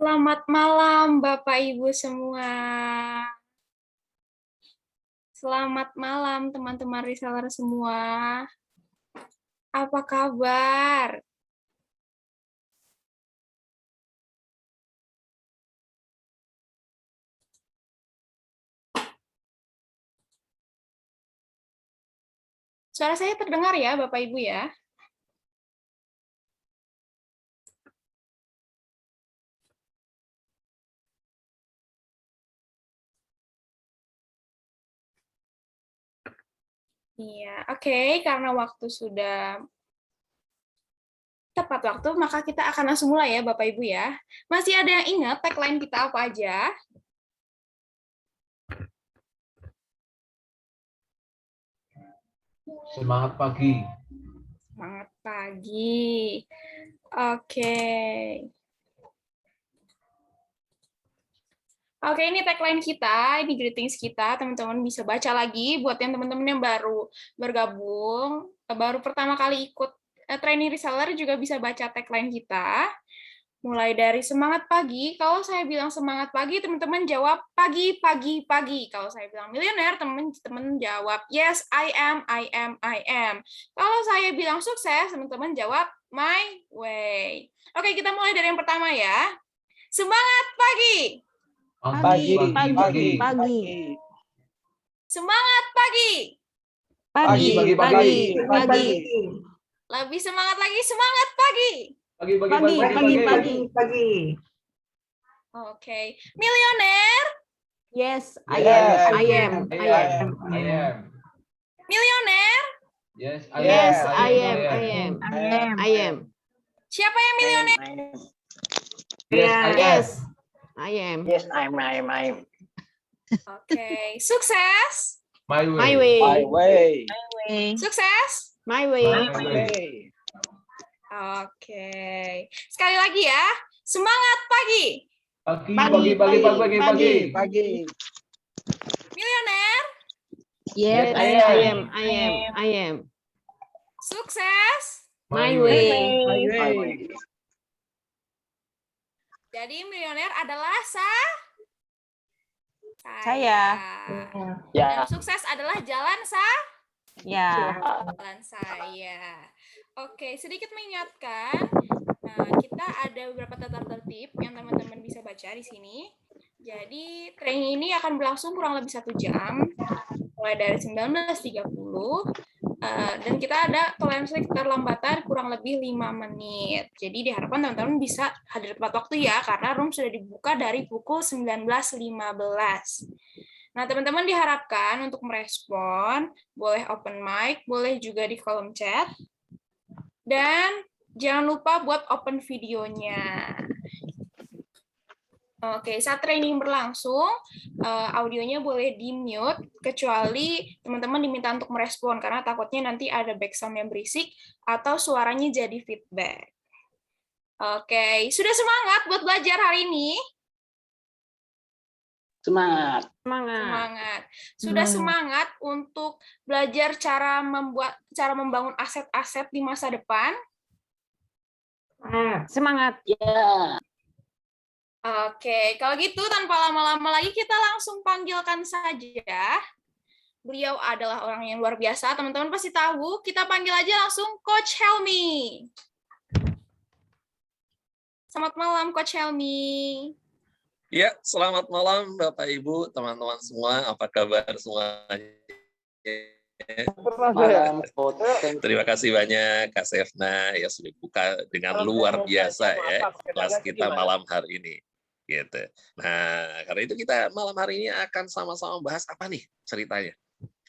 Selamat malam, Bapak Ibu semua. Selamat malam, teman-teman reseller semua. Apa kabar? Suara saya terdengar ya, Bapak Ibu ya? Iya, oke. Karena waktu sudah tepat waktu, maka kita akan langsung mulai ya, Bapak Ibu ya. Masih ada yang ingat tagline kita apa aja? Semangat pagi. Semangat pagi. Oke. Oke, ini tagline kita, ini greetings kita, teman-teman bisa baca lagi buat yang teman-teman yang baru bergabung, baru pertama kali ikut training reseller juga bisa baca tagline kita. Mulai dari semangat pagi, kalau saya bilang semangat pagi, teman-teman jawab pagi, pagi, pagi. Kalau saya bilang milioner, teman-teman jawab yes, I am, I am, I am. Kalau saya bilang sukses, teman-teman jawab my way. Oke, kita mulai dari yang pertama ya. Semangat pagi. Pagi. Semangat pagi. Pagi. Lebih semangat lagi, semangat pagi. Pagi. Oke. Milioner. Yes, I Yes, am. Milioner. Yes, Yes, I am. Siapa yang milioner? Yes, I am. Yes, I'm. Oke. Sukses. My My way. way. Sukses. My way. Oke. Sekali lagi ya. Semangat pagi. Pagi. Milioner. Yes, I am. Sukses. My way. Jadi milioner adalah Saya. Dan Ya. sukses adalah jalan Ya. jalan saya. Oke, sedikit mengingatkan, kita ada beberapa tata tertib yang teman-teman bisa baca di sini. Jadi, training ini akan berlangsung kurang lebih 1 jam, mulai dari 19.30, dan kita ada toleransi keterlambatan kurang lebih 5 menit. Jadi, diharapkan teman-teman bisa hadir tepat waktu ya, karena room sudah dibuka dari pukul 19.15. Nah, teman-teman diharapkan untuk merespon, boleh open mic, boleh juga di kolom chat, dan jangan lupa buat open videonya. Oke, saat training berlangsung, audionya boleh di-mute, kecuali teman-teman diminta untuk merespon, karena takutnya nanti ada background yang berisik, atau suaranya jadi feedback. Oke, sudah semangat buat belajar hari ini? Semangat. Sudah semangat untuk belajar cara membangun aset-aset di masa depan? Semangat. Ya. Oke, kalau gitu tanpa lama-lama lagi kita langsung panggilkan saja. Beliau adalah orang yang luar biasa, teman-teman pasti tahu. Kita panggil aja langsung Coach Helmi. Selamat malam, Coach Helmi. Ya, selamat malam Bapak Ibu, teman-teman semua. Apa kabar semuanya? Malam. Terima kasih banyak Kak Sefna ya sudah buka dengan luar biasa ya kelas kita malam hari ini. Gitu. Nah, karena itu kita malam hari ini akan sama-sama bahas apa nih ceritanya.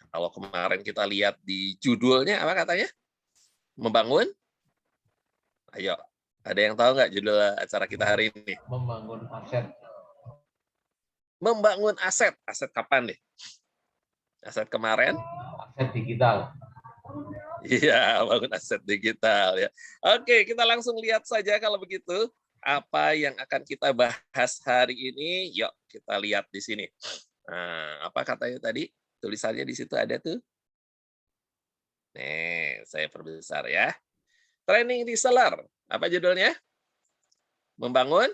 Kalau kemarin kita lihat di judulnya apa katanya? Membangun? Ayo, ada yang tahu nggak judul acara kita hari ini? Membangun aset. Membangun aset. Aset kapan nih? Aset kemarin? Aset digital. Iya, bangun aset digital ya. Oke, kita langsung lihat saja kalau begitu apa yang akan kita bahas hari ini. Yuk, kita lihat di sini. Nah, apa katanya tadi? Tulisannya di situ ada tuh. Nih, saya perbesar ya. Training reseller. Apa judulnya? Membangun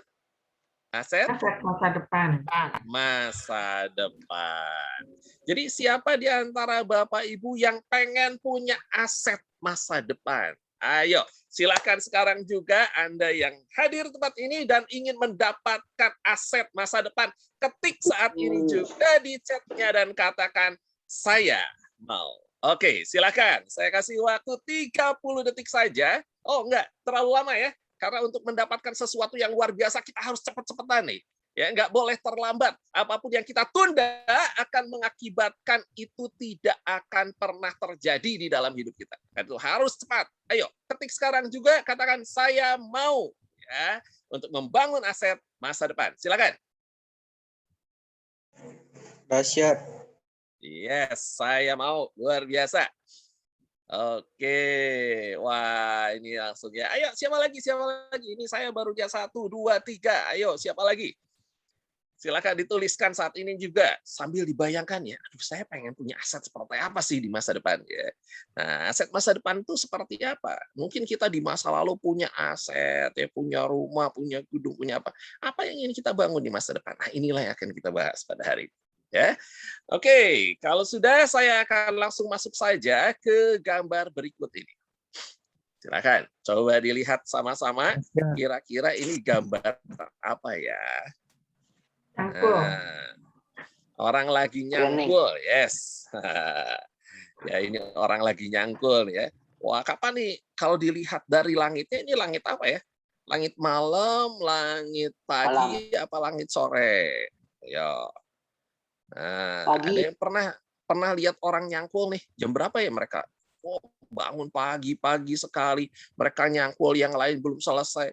Aset masa depan. masa depan. Jadi siapa di antara Bapak Ibu yang pengen punya aset masa depan? Ayo, silakan sekarang juga Anda yang hadir tempat ini dan ingin mendapatkan aset masa depan, ketik saat ini juga di chatnya dan katakan, saya mau. Oke, silakan. Saya kasih waktu 30 detik saja. Oh, enggak, terlalu lama ya. Karena untuk mendapatkan sesuatu yang luar biasa, kita harus cepat-cepatan nih. Ya, nggak boleh terlambat. Apapun yang kita tunda akan mengakibatkan itu tidak akan pernah terjadi di dalam hidup kita. Itu harus cepat. Ayo, ketik sekarang juga katakan saya mau ya untuk membangun aset masa depan. Silakan. Dahsyat. Yes, saya mau. Luar biasa. Oke, wah ini langsung ya. Ayo, siapa lagi? Siapa lagi? Ini saya baru aja 1, 2, 3. Ayo, siapa lagi? Silakan dituliskan saat ini juga sambil dibayangkan ya. Aduh, saya pengen punya aset seperti apa sih di masa depan ya. Nah, aset masa depan itu seperti apa? Mungkin kita di masa lalu punya aset, ya punya rumah, punya gedung, punya apa? Apa yang ingin kita bangun di masa depan? Nah, inilah yang akan kita bahas pada hari ini. Ya, oke. Kalau sudah, saya akan langsung masuk saja ke gambar berikut ini. Silakan, coba dilihat sama-sama. Kira-kira ini gambar apa ya? Nah, orang lagi nyangkul, yes. Ya ini orang lagi nyangkul ya. Wah, kapan nih? Kalau dilihat dari langitnya, ini langit apa ya? Langit malam, langit pagi, apa langit sore? Ya. Nah, ada yang pernah lihat orang nyangkul nih? Jam berapa ya mereka? Oh, bangun pagi-pagi sekali. Mereka nyangkul, yang lain belum selesai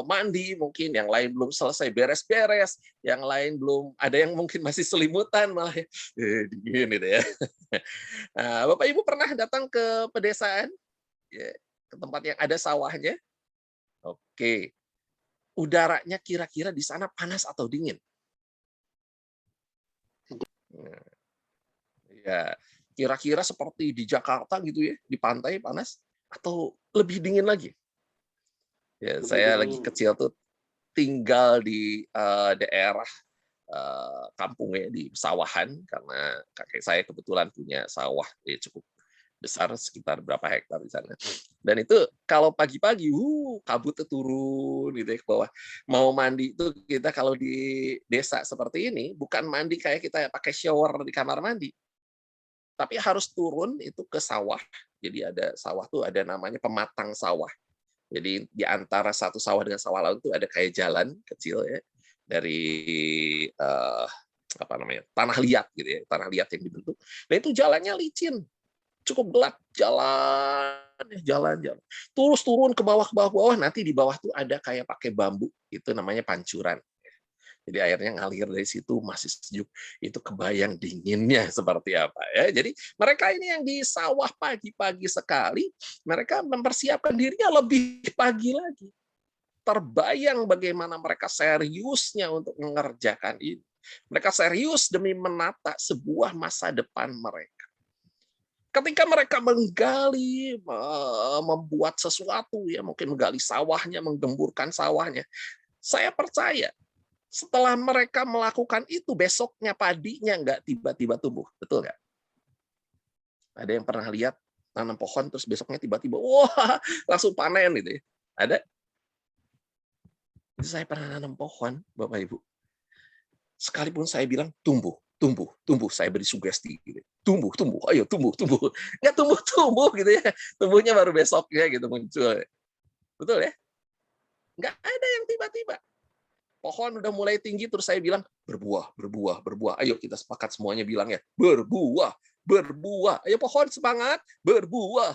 mandi, mungkin yang lain belum selesai beres-beres, yang lain belum, ada yang mungkin masih selimutan malah dingin gitu ya. Nah, Bapak Ibu pernah datang ke pedesaan, ya, ke tempat yang ada sawahnya? Oke, udaranya kira-kira di sana panas atau dingin? Ya, kira-kira seperti di Jakarta gitu ya, di pantai panas atau lebih dingin lagi? Ya, saya lagi kecil tuh tinggal di daerah kampungnya di pesawahan karena kakek saya kebetulan punya sawah ya cukup besar sekitar berapa hektar di sana. Dan itu kalau pagi-pagi, kabutnya turun gitu ya ke bawah. Mau mandi itu kita kalau di desa seperti ini bukan mandi kayak kita pakai shower di kamar mandi, tapi harus turun itu ke sawah. Jadi ada sawah tuh ada namanya pematang sawah. Jadi di antara satu sawah dengan sawah lain itu ada kayak jalan kecil ya dari apa namanya tanah liat gitu ya, tanah liat yang dibentuk. Nah itu jalannya licin, cukup gelap, jalan. Terus turun ke bawah, nanti di bawah tuh ada kayak pakai bambu, itu namanya pancuran. Jadi airnya ngalir dari situ masih sejuk. Itu kebayang dinginnya seperti apa ya. Jadi mereka ini yang di sawah pagi-pagi sekali, mereka mempersiapkan dirinya lebih pagi lagi. Terbayang bagaimana mereka seriusnya untuk mengerjakan ini. Mereka serius demi menata sebuah masa depan mereka. Ketika mereka menggali, membuat sesuatu, ya mungkin menggali sawahnya, menggemburkan sawahnya, saya percaya setelah mereka melakukan itu, besoknya padinya nggak tiba-tiba tumbuh. Betul nggak? Ada yang pernah lihat nanam pohon, terus besoknya tiba-tiba, wah, langsung panen gitu ya? Ada? Saya pernah nanam pohon, Bapak Ibu. Sekalipun saya bilang, tumbuh. Saya beri sugesti gitu. Tumbuh, ayo tumbuh. Nggak tumbuh gitu ya. Tumbuhnya baru besoknya gitu muncul. Betul ya? Nggak ada yang tiba-tiba. Pohon udah mulai tinggi, terus saya bilang, berbuah. Ayo kita sepakat semuanya bilang ya, berbuah. Ayo pohon semangat, berbuah.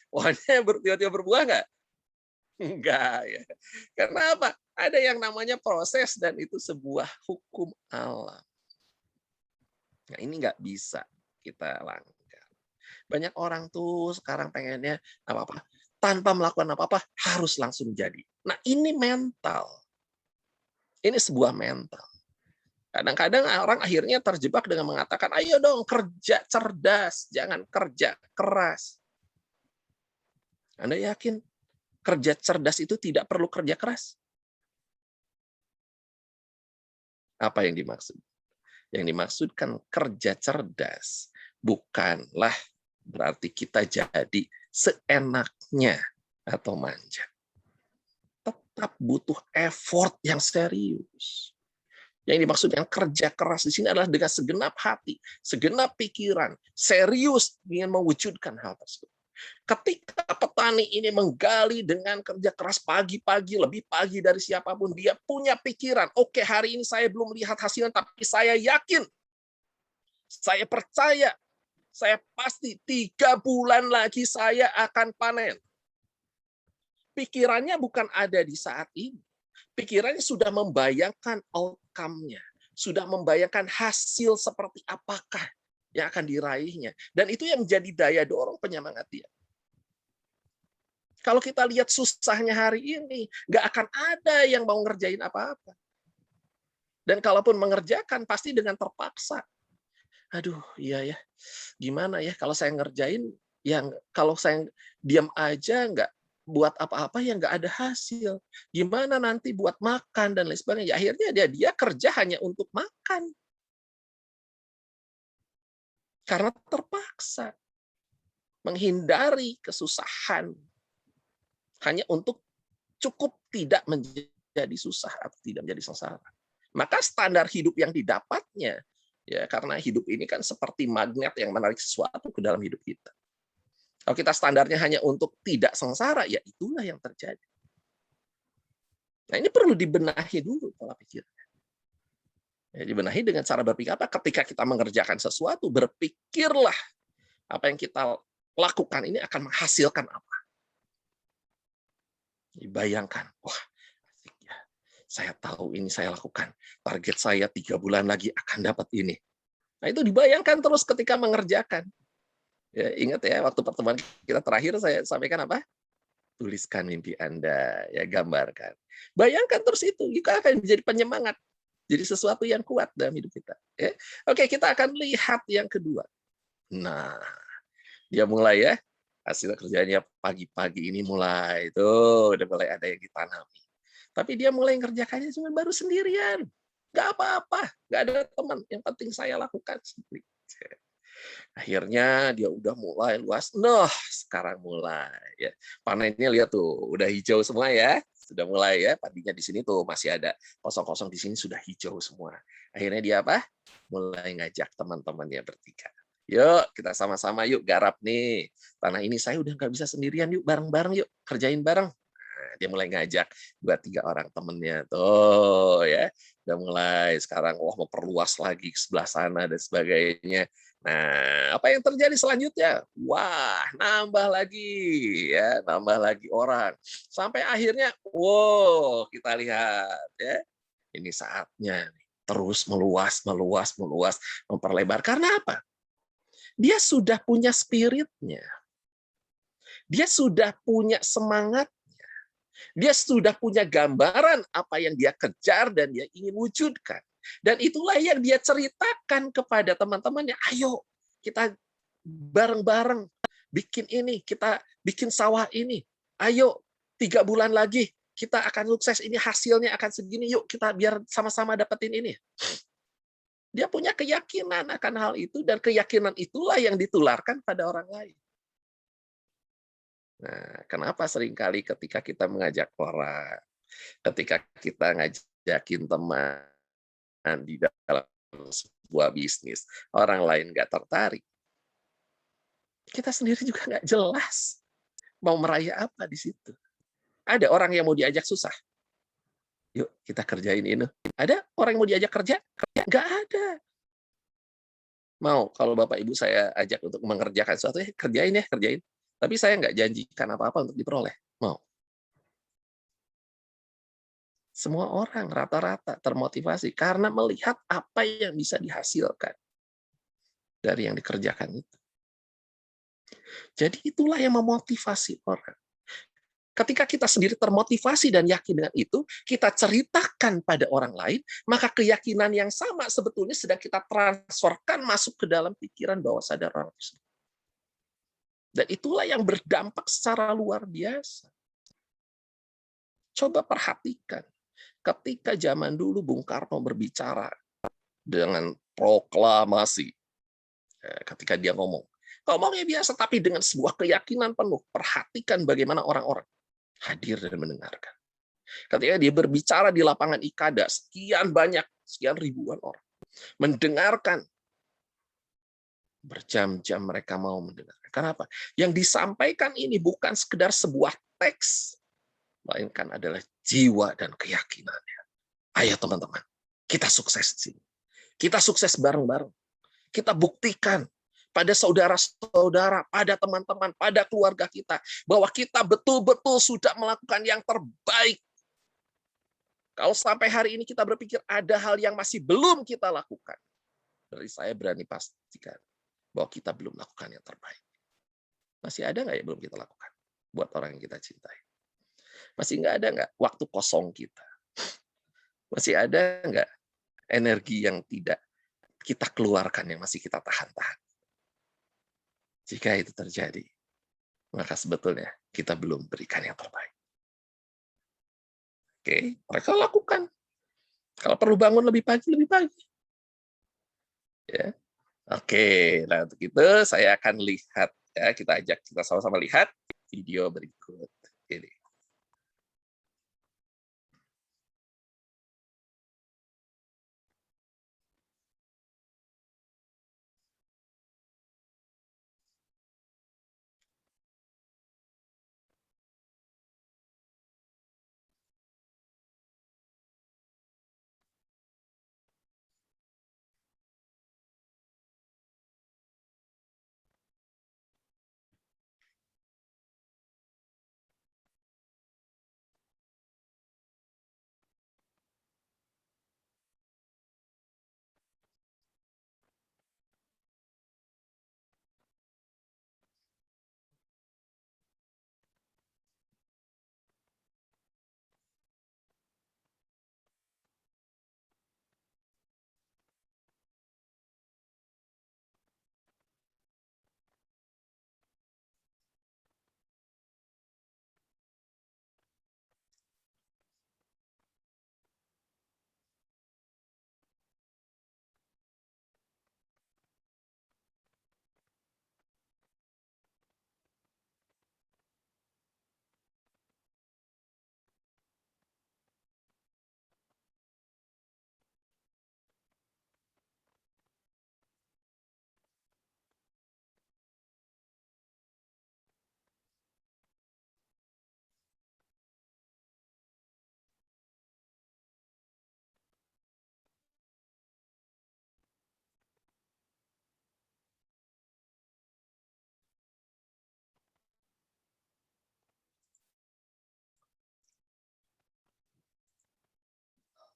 Pohonnya tiba-tiba berbuah nggak? Enggak ya. Karena apa? Ada yang namanya proses dan itu sebuah hukum alam. Nah, ini nggak bisa kita langgar. Banyak orang tuh sekarang pengennya apa-apa. Tanpa melakukan apa-apa, harus langsung jadi. Nah, ini mental. Ini sebuah mental. Kadang-kadang orang akhirnya terjebak dengan mengatakan, ayo dong kerja cerdas, jangan kerja keras. Anda yakin kerja cerdas itu tidak perlu kerja keras? Apa yang dimaksud? Yang dimaksudkan kerja cerdas bukanlah berarti kita jadi seenaknya atau manja. Tetap butuh effort yang serius. Yang dimaksud dengan kerja keras di sini adalah dengan segenap hati, segenap pikiran, serius ingin mewujudkan hal tersebut. Ketika petani ini menggali dengan kerja keras pagi-pagi, lebih pagi dari siapapun, dia punya pikiran, oke, hari ini saya belum lihat hasilnya, tapi saya yakin, saya percaya, saya pasti 3 bulan lagi saya akan panen. Pikirannya bukan ada di saat ini. Pikirannya sudah membayangkan outcome-nya, sudah membayangkan hasil seperti apakah yang akan diraihnya. Dan itu yang menjadi daya dorong penyemangat dia. Kalau kita lihat susahnya hari ini, nggak akan ada yang mau ngerjain apa-apa. Dan kalaupun mengerjakan, pasti dengan terpaksa. Aduh, iya ya, gimana ya kalau saya ngerjain, yang kalau saya diam aja nggak buat apa-apa ya nggak ada hasil. Gimana nanti buat makan dan lain sebagainya. Akhirnya dia kerja hanya untuk makan. Karena terpaksa menghindari kesusahan hanya untuk cukup tidak menjadi susah atau tidak menjadi sengsara. Maka standar hidup yang didapatnya, ya karena hidup ini kan seperti magnet yang menarik sesuatu ke dalam hidup kita. Kalau kita standarnya hanya untuk tidak sengsara, ya itulah yang terjadi. Nah, ini perlu dibenahi dulu pola pikirnya. Ya, dibenahi dengan cara berpikir apa? Ketika kita mengerjakan sesuatu, berpikirlah apa yang kita lakukan ini akan menghasilkan apa. Dibayangkan, wah, asik ya. Saya tahu ini saya lakukan. Target saya 3 bulan lagi akan dapat ini. Nah, itu dibayangkan terus ketika mengerjakan. Ya, ingat ya, waktu pertemuan kita terakhir saya sampaikan apa? Tuliskan mimpi Anda, ya gambarkan. Bayangkan terus itu, juga akan menjadi penyemangat. Jadi sesuatu yang kuat dalam hidup kita. Ya. Oke, kita akan lihat yang kedua. Nah, dia mulai ya, hasil kerjanya pagi-pagi ini mulai, tuh udah mulai ada yang ditanami. Tapi dia mulai ngerjakannya cuma baru sendirian. Nggak apa-apa, nggak ada teman. Yang penting saya lakukan sendiri. Akhirnya dia udah mulai luas. Nah, sekarang mulai ya. Panennya lihat tuh, udah hijau semua ya. Sudah mulai ya, padinya di sini tuh masih ada kosong-kosong di sini sudah hijau semua. Akhirnya dia apa? Mulai ngajak teman-temannya bertiga. Yuk, kita sama-sama yuk garap nih. Tanah ini saya udah nggak bisa sendirian, yuk bareng-bareng yuk, kerjain bareng. Nah, dia mulai ngajak 2-3 orang temennya tuh ya. Udah mulai sekarang mau perluas lagi ke sebelah sana dan sebagainya. Nah, apa yang terjadi selanjutnya? Wah, nambah lagi ya, nambah lagi orang. Sampai akhirnya, wow, kita lihat ya. Ini saatnya terus meluas, meluas, meluas, memperlebar. Karena apa? Dia sudah punya spiritnya. Dia sudah punya semangatnya. Dia sudah punya gambaran apa yang dia kejar dan dia ingin wujudkan. Dan itulah yang dia ceritakan kepada teman-temannya. Ayo, kita bareng-bareng bikin ini. Kita bikin sawah ini. Ayo, 3 bulan lagi kita akan sukses. Ini hasilnya akan segini. Yuk, kita biar sama-sama dapetin ini. Dia punya keyakinan akan hal itu. Dan keyakinan itulah yang ditularkan pada orang lain. Nah, kenapa seringkali ketika kita mengajak orang, ketika kita ngajakin teman di dalam sebuah bisnis, orang lain nggak tertarik, kita sendiri juga nggak jelas mau meraih apa di situ. Ada orang yang mau diajak susah, yuk kita kerjain ini. Ada orang yang mau diajak kerja, nggak ada. Mau kalau Bapak Ibu saya ajak untuk mengerjakan sesuatu, kerjain ya, kerjain. Tapi saya nggak janjikan apa-apa untuk diperoleh. Mau. Semua orang rata-rata termotivasi karena melihat apa yang bisa dihasilkan dari yang dikerjakan itu. Jadi itulah yang memotivasi orang. Ketika kita sendiri termotivasi dan yakin dengan itu, kita ceritakan pada orang lain, maka keyakinan yang sama sebetulnya sedang kita transferkan masuk ke dalam pikiran bawah sadar orang tersebut. Dan itulah yang berdampak secara luar biasa. Coba perhatikan. Ketika zaman dulu Bung Karno berbicara dengan proklamasi, ketika dia ngomongnya biasa, tapi dengan sebuah keyakinan penuh. Perhatikan bagaimana orang-orang hadir dan mendengarkan. Ketika dia berbicara di lapangan Ikada, sekian banyak, sekian ribuan orang mendengarkan. Berjam-jam mereka mau mendengarkan. Kenapa? Yang disampaikan ini bukan sekedar sebuah teks, melainkan adalah jiwa dan keyakinannya. Ayo teman-teman, kita sukses di sini. Kita sukses bareng-bareng. Kita buktikan pada saudara-saudara, pada teman-teman, pada keluarga kita, bahwa kita betul-betul sudah melakukan yang terbaik. Kalau sampai hari ini kita berpikir ada hal yang masih belum kita lakukan, dari saya berani pastikan bahwa kita belum lakukan yang terbaik. Masih ada nggak yang belum kita lakukan buat orang yang kita cintai? Masih nggak ada nggak waktu kosong kita? Masih ada nggak energi yang tidak kita keluarkan yang masih kita tahan-tahan? Jika itu terjadi, maka sebetulnya kita belum berikan yang terbaik. Oke, mereka lakukan. Kalau perlu bangun lebih pagi, lebih pagi. Ya. Oke, nah untuk itu saya akan lihat, ya, kita sama-sama lihat video berikut ini.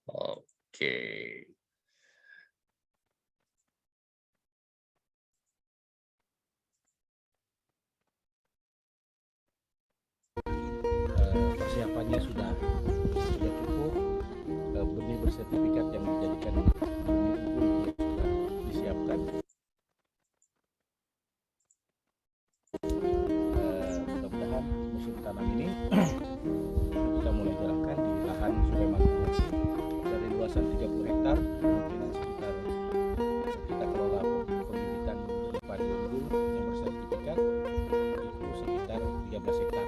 Oke. Persiapannya sudah cukup, benih bersertifikat yang menjadikan benih unggul sudah disiapkan. Mudah-mudahan musim tanam ini kita mulai jalankan di lahan Sungai Mangkurat dari luasan 30 hektar, kemungkinan sekitar kita kelola pembibitan padi unggul yang bersertifikat itu sekitar 13 hektar.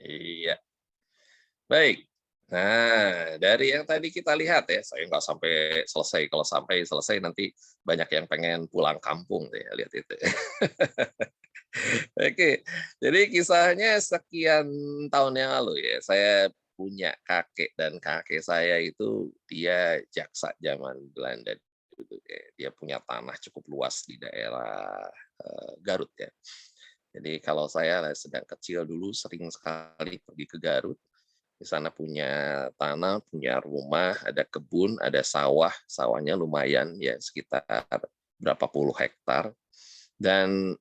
Iya. Baik. Nah, dari yang tadi kita lihat ya, saya nggak sampai selesai. Kalau sampai selesai nanti banyak yang pengen pulang kampung ya, lihat itu. Oke, jadi kisahnya sekian tahun yang lalu ya, saya punya kakek dan kakek saya itu dia jaksa zaman Belanda. Dia punya tanah cukup luas di daerah Garut ya. Jadi kalau saya sedang kecil dulu sering sekali pergi ke Garut. Di sana punya tanah, punya rumah, ada kebun, ada sawah. Sawahnya lumayan ya sekitar berapa puluh hektar. Dan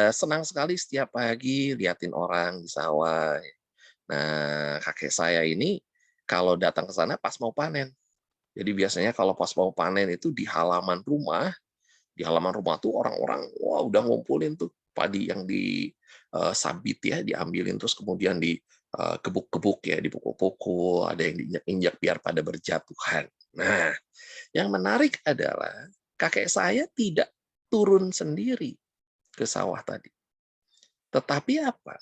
senang sekali setiap pagi liatin orang di sawah. Nah, kakek saya ini kalau datang ke sana pas mau panen. Jadi biasanya kalau pas mau panen itu di halaman rumah tuh orang-orang wah udah ngumpulin tuh padi yang disabit ya, diambilin terus kemudian digebuk-gebuk ya, dipukul-pukul, ada yang diinjak-injak biar pada berjatuhan. Nah, yang menarik adalah kakek saya tidak turun sendiri ke sawah tadi. Tetapi apa?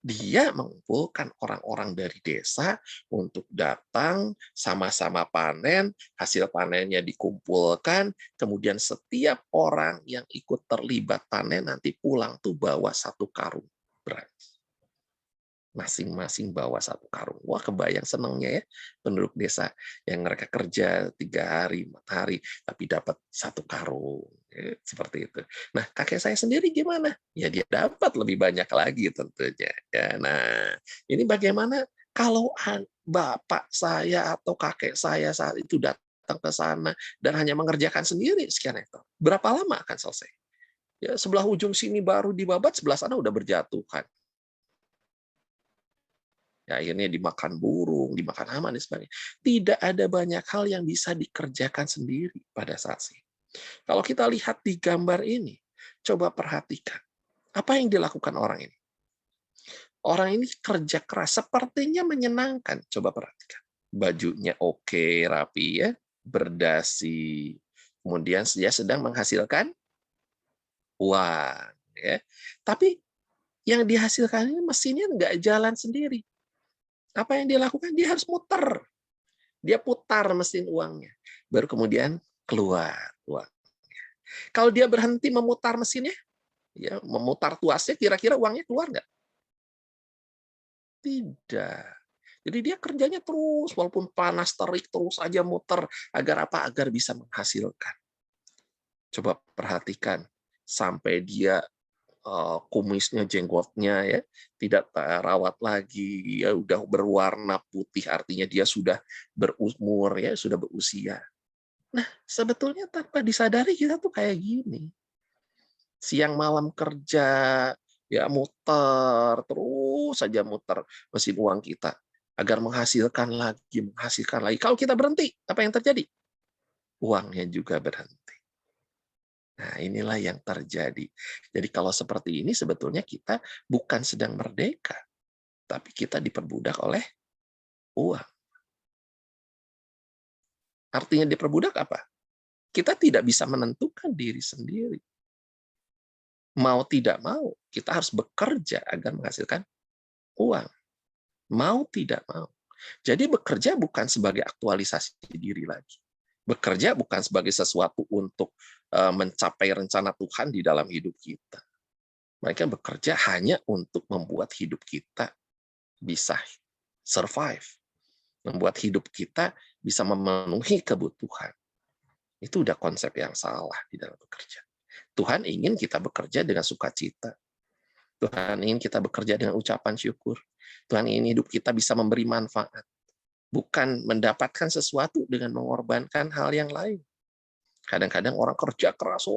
Dia mengumpulkan orang-orang dari desa untuk datang sama-sama panen, hasil panennya dikumpulkan, kemudian setiap orang yang ikut terlibat panen nanti pulang tuh bawa 1 karung beras. Masing-masing bawa 1 karung. Wah, kebayang senangnya ya penduduk desa yang mereka kerja 3 hari, 4 hari, tapi dapat 1 karung. Seperti itu. Nah, kakek saya sendiri gimana? Ya, dia dapat lebih banyak lagi tentunya. Ya, nah, ini bagaimana kalau bapak saya atau kakek saya saat itu datang ke sana dan hanya mengerjakan sendiri sekian hektar. Berapa lama akan selesai? Ya, sebelah ujung sini baru dibabat, sebelah sana udah berjatuhan. Ya, akhirnya dimakan burung, dimakan hama, dan sebagainya. Tidak ada banyak hal yang bisa dikerjakan sendiri pada saat ini. Kalau kita lihat di gambar ini, coba perhatikan. Apa yang dilakukan orang ini? Orang ini kerja keras, sepertinya menyenangkan. Coba perhatikan. Bajunya oke, rapi ya, berdasi. Kemudian dia sedang menghasilkan uang. Ya. Tapi yang dihasilkan ini mesinnya nggak jalan sendiri. Apa yang dia lakukan? Dia harus muter. Dia putar mesin uangnya. Baru kemudian keluar uangnya. Kalau dia berhenti memutar mesinnya, ya memutar tuasnya, kira-kira uangnya keluar nggak? Tidak. Jadi dia kerjanya terus, walaupun panas terik, terus aja muter. Agar apa? Agar bisa menghasilkan. Coba perhatikan. Sampai dia kumisnya, jenggotnya ya tidak terawat lagi, ya udah berwarna putih, artinya dia sudah berumur ya, sudah berusia. Nah, sebetulnya tanpa disadari kita tuh kayak gini. Siang malam kerja, ya muter, terus saja muter mesin uang kita agar menghasilkan lagi. Kalau kita berhenti, apa yang terjadi? Uangnya juga berhenti. Nah, inilah yang terjadi. Jadi kalau seperti ini sebetulnya kita bukan sedang merdeka, tapi kita diperbudak oleh uang. Artinya diperbudak apa? Kita tidak bisa menentukan diri sendiri. Mau tidak mau, kita harus bekerja agar menghasilkan uang. Mau tidak mau. Jadi bekerja bukan sebagai aktualisasi diri lagi. Bekerja bukan sebagai sesuatu untuk mencapai rencana Tuhan di dalam hidup kita. Mereka bekerja hanya untuk membuat hidup kita bisa survive. Membuat hidup kita bisa memenuhi kebutuhan. Itu udah konsep yang salah di dalam bekerja. Tuhan ingin kita bekerja dengan sukacita. Tuhan ingin kita bekerja dengan ucapan syukur. Tuhan ingin hidup kita bisa memberi manfaat. Bukan mendapatkan sesuatu dengan mengorbankan hal yang lain. Kadang-kadang orang kerja keras,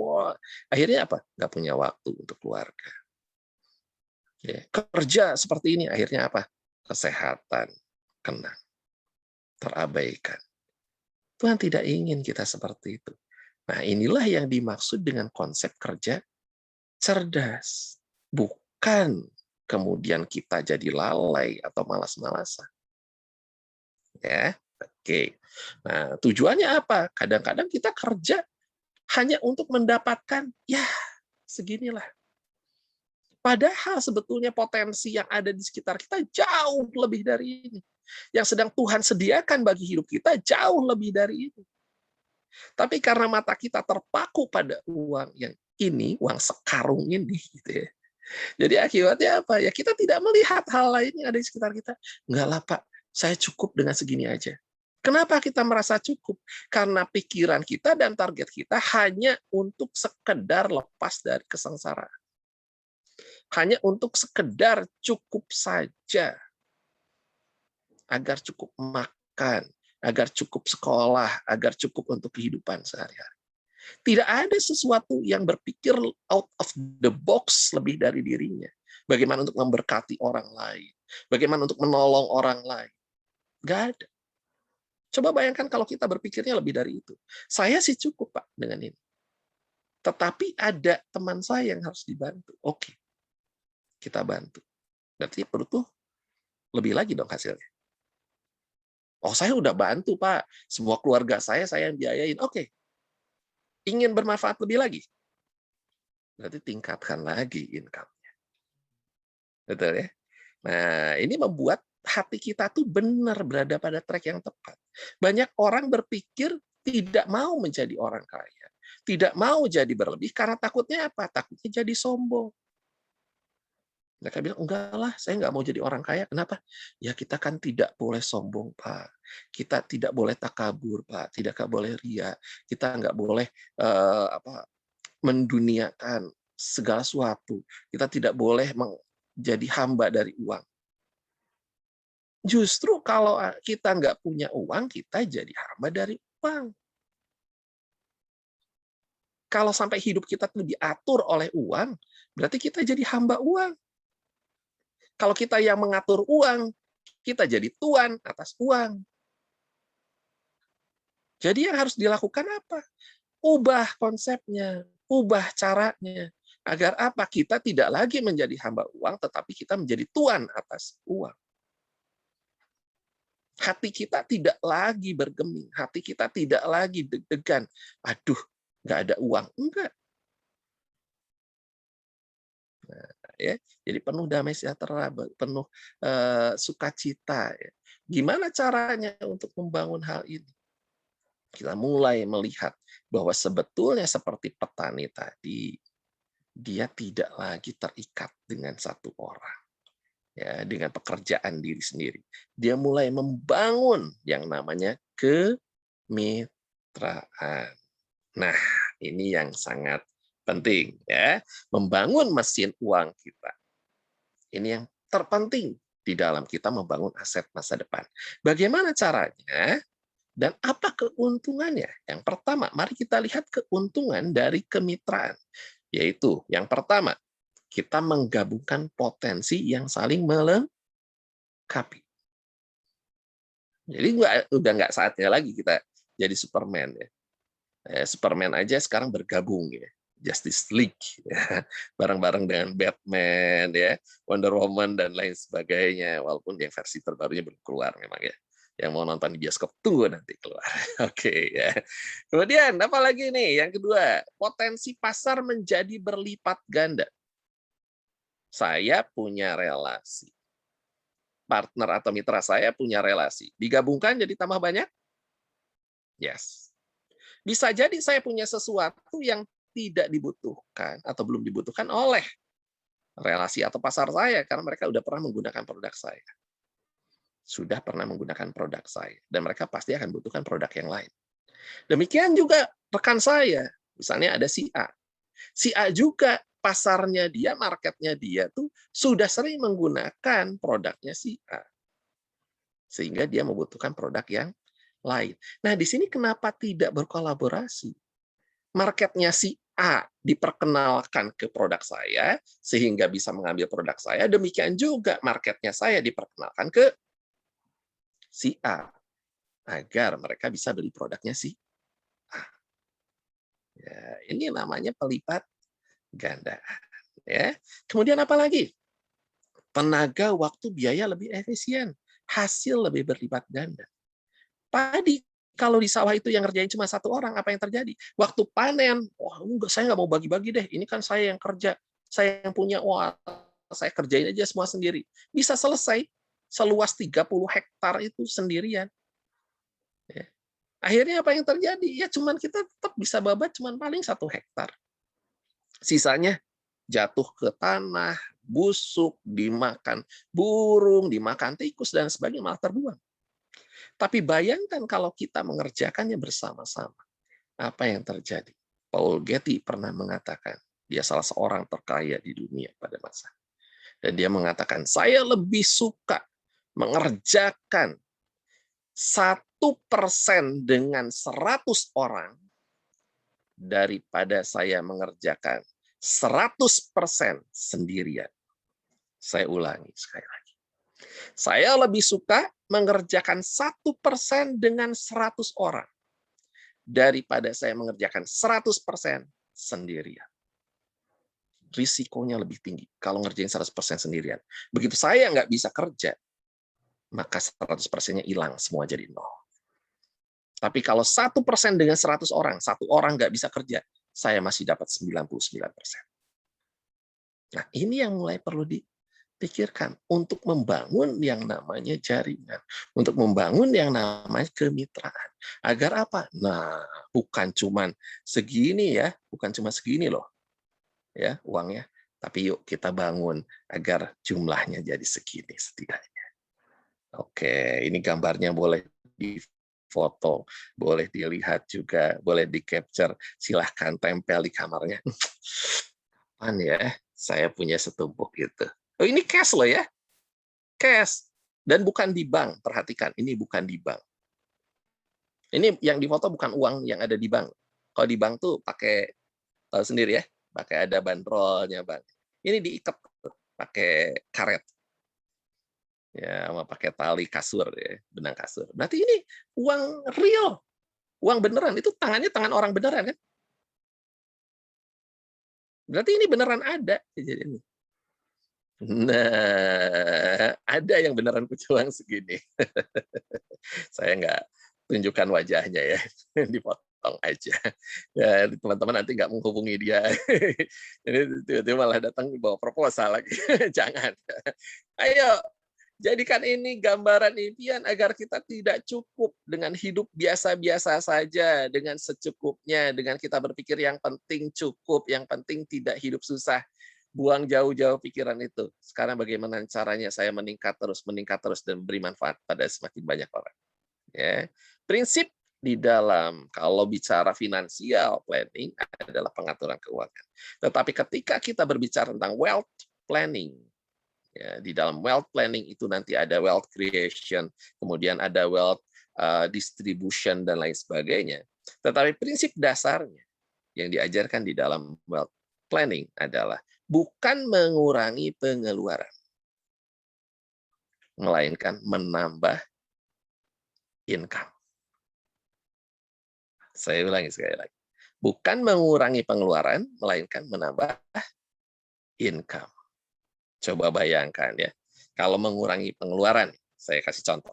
akhirnya apa? Nggak punya waktu untuk keluarga. Ya, kerja seperti ini, akhirnya apa? Kesehatan kena, terabaikan. Tuhan tidak ingin kita seperti itu. Nah, inilah yang dimaksud dengan konsep kerja cerdas. Bukan kemudian kita jadi lalai atau malas-malasan. Ya, oke. Nah, tujuannya apa? Kadang-kadang kita kerja hanya untuk mendapatkan ya seginilah. Padahal sebetulnya potensi yang ada di sekitar kita jauh lebih dari ini. Yang sedang Tuhan sediakan bagi hidup kita jauh lebih dari itu. Tapi karena mata kita terpaku pada uang yang ini, uang sekarung ini, gitu ya. Jadi akibatnya apa? Ya kita tidak melihat hal lain yang ada di sekitar kita. Enggak lah Pak, saya cukup dengan segini aja. Kenapa kita merasa cukup? Karena pikiran kita dan target kita hanya untuk sekedar lepas dari kesengsaraan. Hanya untuk sekedar cukup saja. Agar cukup makan, agar cukup sekolah, agar cukup untuk kehidupan sehari-hari. Tidak ada sesuatu yang berpikir out of the box lebih dari dirinya. Bagaimana untuk memberkati orang lain. Bagaimana untuk menolong orang lain. Nggak ada. Coba bayangkan kalau kita berpikirnya lebih dari itu. Saya sih cukup, Pak, dengan ini. Tetapi ada teman saya yang harus dibantu. Oke. kita bantu. Berarti butuh lebih lagi dong hasilnya. Oh, saya udah bantu, Pak. Semua keluarga saya yang biayain. Oke. Ingin bermanfaat lebih lagi? Berarti tingkatkan lagi income-nya. Betul ya? Nah, ini membuat hati kita tuh benar berada pada track yang tepat. Banyak orang berpikir tidak mau menjadi orang kaya. Tidak mau jadi berlebih karena takutnya apa? Takutnya jadi sombong. Mereka bilang, enggak lah, saya nggak mau jadi orang kaya. Kenapa? Ya kita kan tidak boleh sombong, Pak. Kita tidak boleh takabur, Pak. Tidak boleh ria. Kita nggak boleh menduniakan segala sesuatu. Kita tidak boleh menjadi hamba dari uang. Justru kalau kita nggak punya uang, kita jadi hamba dari uang. Kalau sampai hidup kita tuh diatur oleh uang, berarti kita jadi hamba uang. Kalau kita yang mengatur uang, kita jadi tuan atas uang. Jadi yang harus dilakukan apa? Ubah konsepnya, ubah caranya. Agar apa? Kita tidak lagi menjadi hamba uang, tetapi kita menjadi tuan atas uang. Hati kita tidak lagi bergeming, hati kita tidak lagi deg-degan. Aduh, nggak ada uang. Enggak. Nah, ya, jadi penuh damai sejahtera, penuh sukacita. Ya. Gimana caranya untuk membangun hal ini? Kita mulai melihat bahwa sebetulnya seperti petani tadi, dia tidak lagi terikat dengan satu orang, ya, dengan pekerjaan diri sendiri. Dia mulai membangun yang namanya kemitraan. Nah, ini yang sangat penting, ya, membangun mesin uang kita. Ini yang terpenting di dalam kita membangun aset masa depan. Bagaimana caranya dan apa keuntungannya? Yang pertama, mari kita lihat keuntungan dari kemitraan, yaitu yang pertama, kita menggabungkan potensi yang saling melengkapi. Jadi udah nggak saatnya lagi kita jadi Superman, ya. Superman aja sekarang bergabung, ya. Justice League, ya, bareng-bareng dengan Batman, ya, Wonder Woman dan lain sebagainya. Walaupun yang versi terbarunya belum keluar memang, ya. Yang mau nonton di bioskop tuh nanti keluar. Oke, ya. Kemudian apa lagi nih? Yang kedua, potensi pasar menjadi berlipat ganda. Saya punya relasi. Partner atau mitra saya punya relasi. Digabungkan jadi tambah banyak? Yes. Bisa jadi saya punya sesuatu yang tidak dibutuhkan atau belum dibutuhkan oleh relasi atau pasar saya karena mereka sudah pernah menggunakan produk saya. Sudah pernah menggunakan produk saya dan mereka pasti akan butuhkan produk yang lain. Demikian juga rekan saya, misalnya ada si A. Si A juga pasarnya dia, marketnya dia tuh sudah sering menggunakan produknya si A. Sehingga dia membutuhkan produk yang lain. Nah, di sini kenapa tidak berkolaborasi? Marketnya si A diperkenalkan ke produk saya, sehingga bisa mengambil produk saya. Demikian juga marketnya saya diperkenalkan ke si A, agar mereka bisa beli produknya si A. Ya, ini namanya pelipat gandaan. Ya. Kemudian apa lagi? Tenaga, waktu, biaya lebih efisien. Hasil lebih berlipat ganda. Padi, kalau di sawah itu yang ngerjain cuma satu orang, apa yang terjadi? Waktu panen, wah, saya nggak mau bagi-bagi deh. Ini kan saya yang kerja, saya yang punya, wah, saya kerjain aja semua sendiri. Bisa selesai seluas 30 hektar itu sendirian. Ya. Akhirnya apa yang terjadi? Ya cuman kita tetap bisa babat cuman paling 1 hektar. Sisanya jatuh ke tanah, busuk, dimakan burung, dimakan tikus, dan sebagainya, malah terbuang. Tapi bayangkan kalau kita mengerjakannya bersama-sama. Apa yang terjadi? Paul Getty pernah mengatakan, dia salah seorang terkaya di dunia pada masa. Dan dia mengatakan, saya lebih suka mengerjakan 1% dengan 100 orang daripada saya mengerjakan 100% sendirian. Saya ulangi sekali lagi. Saya lebih suka mengerjakan 1% dengan 100 orang daripada saya mengerjakan 100% sendirian. risikonya lebih tinggi kalau ngerjain 100% sendirian. Begitu saya nggak bisa kerja, maka 100%-nya hilang, semua jadi 0. Tapi kalau 1% dengan 100 orang, 1 orang nggak bisa kerja, saya masih dapat 99%. Nah, ini yang mulai perlu dipikirkan untuk membangun yang namanya jaringan, untuk membangun yang namanya kemitraan. Agar apa? Nah, bukan cuman segini ya, bukan cuma segini loh, ya uangnya. Tapi yuk kita bangun agar jumlahnya jadi segini setidaknya. Oke, ini gambarnya boleh difoto, boleh dilihat juga, boleh di-capture. Silahkan tempel di kamarnya. Kapan ya saya punya setumpuk itu? Oh, ini cash loh ya. Cash. Dan bukan di bank. Perhatikan, ini bukan di bank. Ini yang difoto bukan uang yang ada di bank. Kalau di bank tuh pakai, tahu sendiri ya, pakai ada bandrolnya bank. Ini diikat pakai karet. Ya, sama pakai tali kasur ya, benang kasur. Berarti ini uang real. Uang beneran. Itu tangannya tangan orang beneran kan? Berarti ini beneran ada kejadian ini. Nah, ada yang beneran punya uang segini. Saya nggak tunjukkan wajahnya ya, dipotong aja. Ya, teman-teman nanti nggak menghubungi dia. Ini tiba-tiba malah datang bawa proposal lagi. Jangan. Ayo, jadikan ini gambaran impian agar kita tidak cukup dengan hidup biasa-biasa saja, dengan secukupnya, dengan kita berpikir yang penting cukup, yang penting tidak hidup susah. Buang jauh-jauh pikiran itu. Sekarang bagaimana caranya saya meningkat terus, dan beri manfaat pada semakin banyak orang. Ya. Prinsip di dalam kalau bicara financial planning adalah pengaturan keuangan. Tetapi ketika kita berbicara tentang wealth planning, ya, di dalam wealth planning itu nanti ada wealth creation, kemudian ada wealth distribution, dan lain sebagainya. Tetapi prinsip dasarnya yang diajarkan di dalam wealth planning adalah bukan mengurangi pengeluaran, melainkan menambah income. Saya ulangi sekali lagi. Bukan mengurangi pengeluaran, melainkan menambah income. Coba bayangkan ya, kalau mengurangi pengeluaran, saya kasih contoh.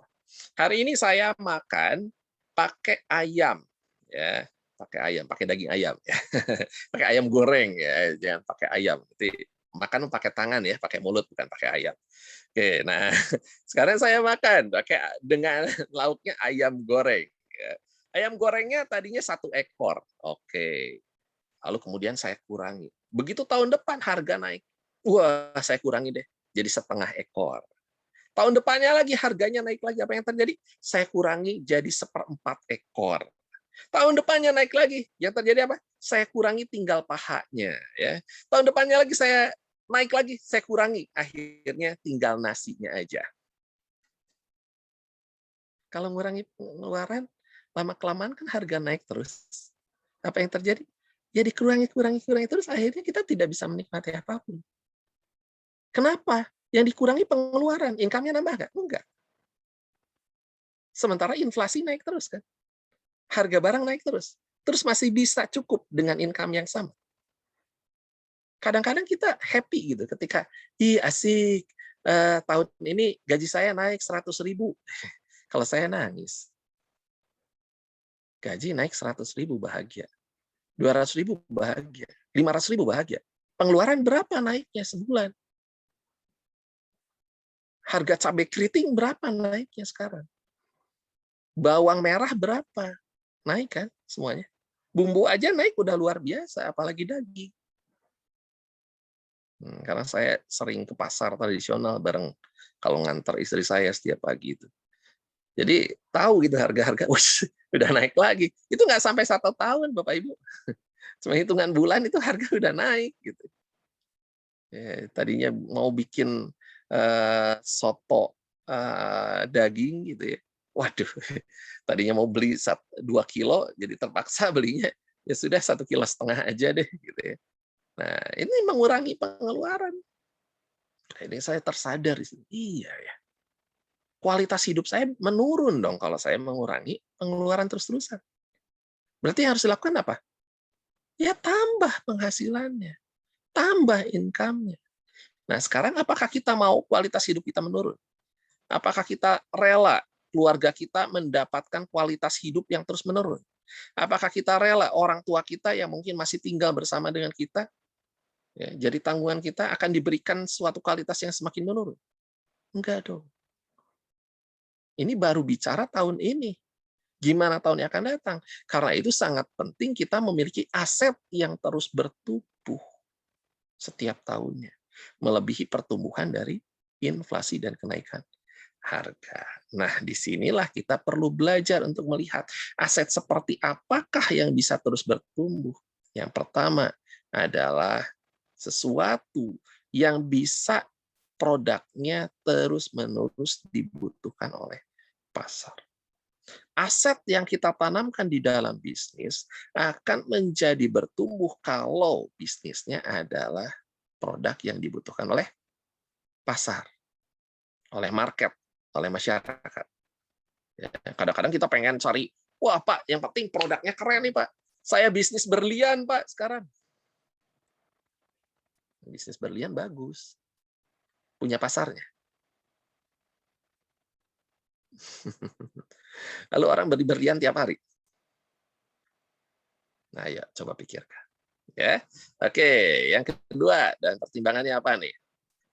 Hari ini saya makan pakai ayam, ya, pakai daging ayam, ya. Pakai ayam goreng ya, jangan pakai ayam. Nanti makan pakai tangan ya, pakai mulut bukan pakai ayam. Oke, nah sekarang saya makan pakai dengan lauknya ayam goreng. Ya. Ayam gorengnya tadinya 1 ekor, oke. Lalu kemudian saya kurangi. Begitu tahun depan harga naik. Wah, saya kurangi deh, jadi 1/2 ekor. Tahun depannya lagi harganya naik lagi, apa yang terjadi? Saya kurangi jadi 1/4 ekor. Tahun depannya naik lagi, yang terjadi apa? Saya kurangi tinggal pahanya. Ya. Tahun depannya lagi saya naik lagi, saya kurangi, akhirnya tinggal nasinya aja. Kalau mengurangi pengeluaran, lama-kelamaan kan harga naik terus. Apa yang terjadi? Ya dikurangi terus, akhirnya kita tidak bisa menikmati apapun. Kenapa? Yang dikurangi pengeluaran, income-nya nambah nggak? Enggak. Sementara inflasi naik terus kan. Harga barang naik terus. Terus masih bisa cukup dengan income yang sama. Kadang-kadang kita happy gitu ketika, asik, tahun ini gaji saya naik 100.000. Kalau saya nangis. Gaji naik 100.000 bahagia. 200.000 bahagia. 500.000 bahagia. Pengeluaran berapa naiknya sebulan? Harga cabai keriting berapa naiknya sekarang? Bawang merah berapa? Naik kan semuanya. Bumbu aja naik udah luar biasa, apalagi daging. Karena saya sering ke pasar tradisional bareng kalau nganter istri saya setiap pagi itu. Jadi tahu gitu harga-harga, udah naik lagi. Itu nggak sampai 1 tahun, Bapak Ibu. Cuma hitungan bulan itu harga udah naik gitu. Ya, tadinya mau bikin soto daging gitu ya. Waduh, tadinya mau beli 2 kilo, jadi terpaksa belinya ya sudah 1,5 kilo aja deh gitu ya. Nah, ini mengurangi pengeluaran. Ini saya tersadar di sini. Iya ya. Kualitas hidup saya menurun dong kalau saya mengurangi pengeluaran terus-terusan. Berarti yang harus dilakukan apa? Ya tambah penghasilannya. tambah income-nya. Nah, sekarang apakah kita mau kualitas hidup kita menurun? Apakah kita rela keluarga kita mendapatkan kualitas hidup yang terus menurun? Apakah kita rela orang tua kita yang mungkin masih tinggal bersama dengan kita, ya, jadi tanggungan kita akan diberikan suatu kualitas yang semakin menurun? Enggak dong. Ini baru bicara tahun ini. Gimana tahun yang akan datang? Karena itu sangat penting kita memiliki aset yang terus bertumbuh setiap tahunnya, melebihi pertumbuhan dari inflasi dan kenaikan harga. Nah, disinilah kita perlu belajar untuk melihat aset seperti apakah yang bisa terus bertumbuh. Yang pertama adalah sesuatu yang bisa produknya terus-menerus dibutuhkan oleh pasar. Aset yang kita tanamkan di dalam bisnis akan menjadi bertumbuh kalau bisnisnya adalah produk yang dibutuhkan oleh pasar, oleh market, oleh masyarakat. Ya, kadang-kadang kita pengen cari, wah Pak, yang penting produknya keren nih Pak. Saya bisnis berlian Pak sekarang. Bisnis berlian bagus, punya pasarnya. Lalu orang beli berlian tiap hari. Nah, ya coba pikirkan. Ya, oke. Yang kedua dan pertimbangannya apa nih?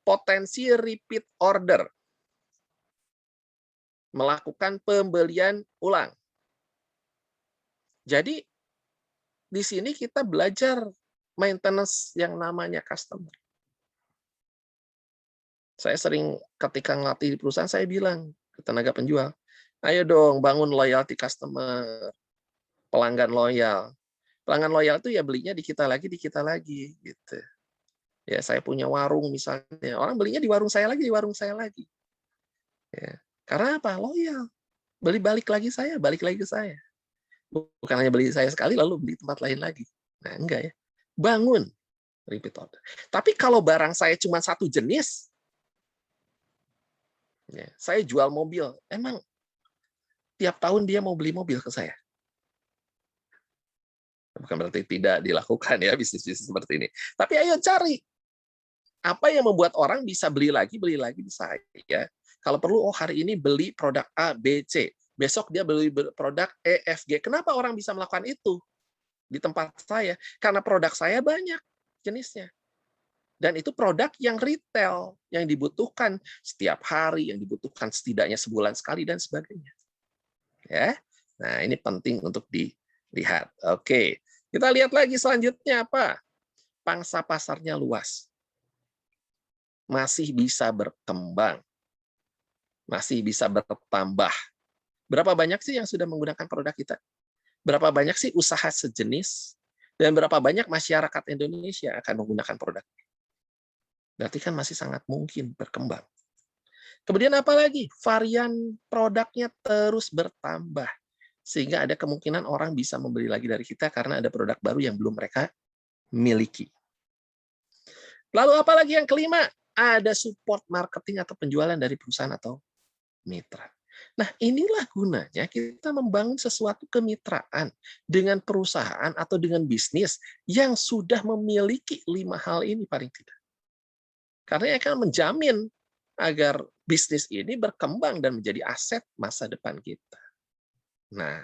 Potensi repeat order. Melakukan pembelian ulang. Jadi di sini kita belajar maintenance yang namanya customer. Saya sering ketika ngelatih di perusahaan, saya bilang ke tenaga penjual, ayo dong bangun loyalty customer, pelanggan loyal. Pelanggan loyal itu ya belinya di kita lagi gitu. Ya, saya punya warung misalnya, orang belinya di warung saya lagi. Ya. Karena apa? Loyal. Balik lagi ke saya. Bukan hanya beli saya sekali lalu beli tempat lain lagi. Nah, enggak ya. Bangun repeat order. Tapi kalau barang saya cuma satu jenis, ya, saya jual mobil, emang tiap tahun dia mau beli mobil ke saya? Bukan berarti tidak dilakukan ya bisnis-bisnis seperti ini. Tapi ayo cari apa yang membuat orang bisa beli lagi di saya. Kalau perlu, hari ini beli produk A, B, C. Besok dia beli produk E, F, G. Kenapa orang bisa melakukan itu di tempat saya? Karena produk saya banyak jenisnya. Dan itu produk yang retail, yang dibutuhkan setiap hari, yang dibutuhkan setidaknya sebulan sekali, dan sebagainya. Ya, nah ini penting untuk dilihat. Oke, kita lihat lagi selanjutnya apa? Pangsa pasarnya luas. Masih bisa berkembang. Masih bisa bertambah. Berapa banyak sih yang sudah menggunakan produk kita? Berapa banyak sih usaha sejenis? Dan berapa banyak masyarakat Indonesia akan menggunakan produk? Berarti kan masih sangat mungkin berkembang. Kemudian apa lagi? Varian produknya terus bertambah. Sehingga ada kemungkinan orang bisa membeli lagi dari kita karena ada produk baru yang belum mereka miliki. Lalu apa lagi yang kelima? Ada support marketing atau penjualan dari perusahaan atau mitra. Nah, inilah gunanya kita membangun sesuatu kemitraan dengan perusahaan atau dengan bisnis yang sudah memiliki 5 hal ini paling tidak. Karena akan menjamin agar bisnis ini berkembang dan menjadi aset masa depan kita. Nah,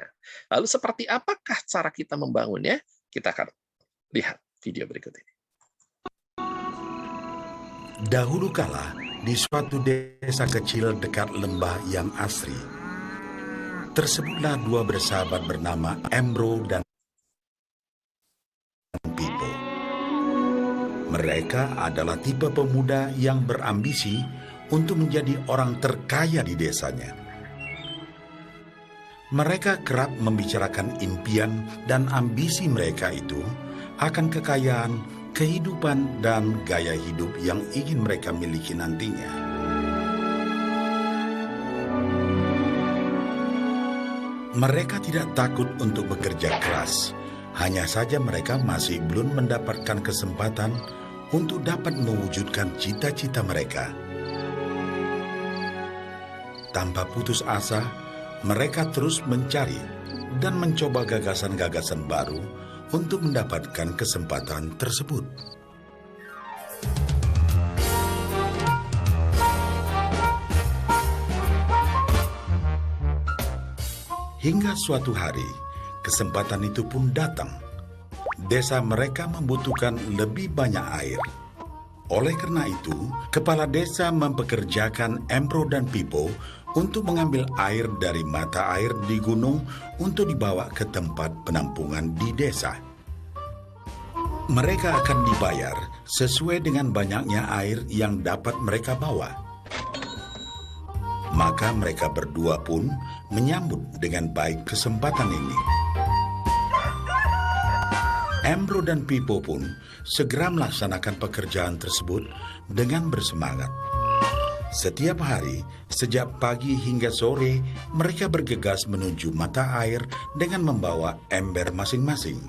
lalu seperti apakah cara kita membangunnya? Kita akan lihat video berikut ini. Dahulu kala, di suatu desa kecil dekat lembah yang asri, tersebutlah 2 bersahabat bernama Embro dan Pipo. Mereka adalah tipe pemuda yang berambisi untuk menjadi orang terkaya di desanya. Mereka kerap membicarakan impian dan ambisi mereka itu akan kekayaan, kehidupan, dan gaya hidup yang ingin mereka miliki nantinya. Mereka tidak takut untuk bekerja keras, hanya saja mereka masih belum mendapatkan kesempatan untuk dapat mewujudkan cita-cita mereka. Tanpa putus asa, mereka terus mencari dan mencoba gagasan-gagasan baru untuk mendapatkan kesempatan tersebut. Hingga suatu hari, kesempatan itu pun datang. Desa mereka membutuhkan lebih banyak air. Oleh karena itu, kepala desa mempekerjakan Embro dan Pipo untuk mengambil air dari mata air di gunung untuk dibawa ke tempat penampungan di desa. Mereka akan dibayar sesuai dengan banyaknya air yang dapat mereka bawa. Maka mereka berdua pun menyambut dengan baik kesempatan ini. Embro dan Pipo pun segera melaksanakan pekerjaan tersebut dengan bersemangat. Setiap hari, sejak pagi hingga sore, mereka bergegas menuju mata air dengan membawa ember masing-masing.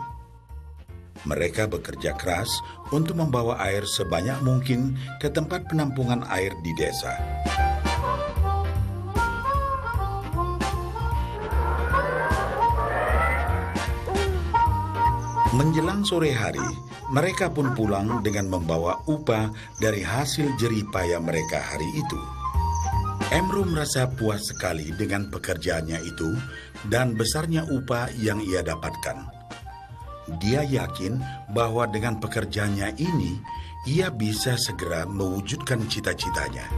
Mereka bekerja keras untuk membawa air sebanyak mungkin ke tempat penampungan air di desa. Menjelang sore hari, mereka pun pulang dengan membawa upah dari hasil jerih payah mereka hari itu. Embro merasa puas sekali dengan pekerjaannya itu dan besarnya upah yang ia dapatkan. Dia yakin bahwa dengan pekerjaannya ini, ia bisa segera mewujudkan cita-citanya.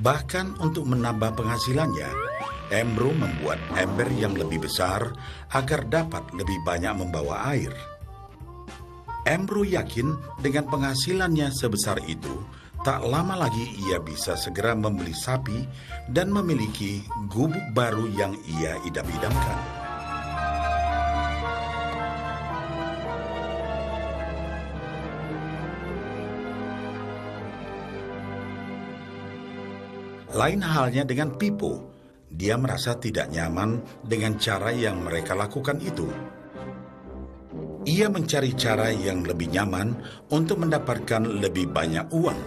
Bahkan untuk menambah penghasilannya, Embro membuat ember yang lebih besar agar dapat lebih banyak membawa air. Embro yakin dengan penghasilannya sebesar itu, tak lama lagi ia bisa segera membeli sapi dan memiliki gubuk baru yang ia idam-idamkan. Lain halnya dengan Pipo. Dia merasa tidak nyaman dengan cara yang mereka lakukan itu. Ia mencari cara yang lebih nyaman untuk mendapatkan lebih banyak uang.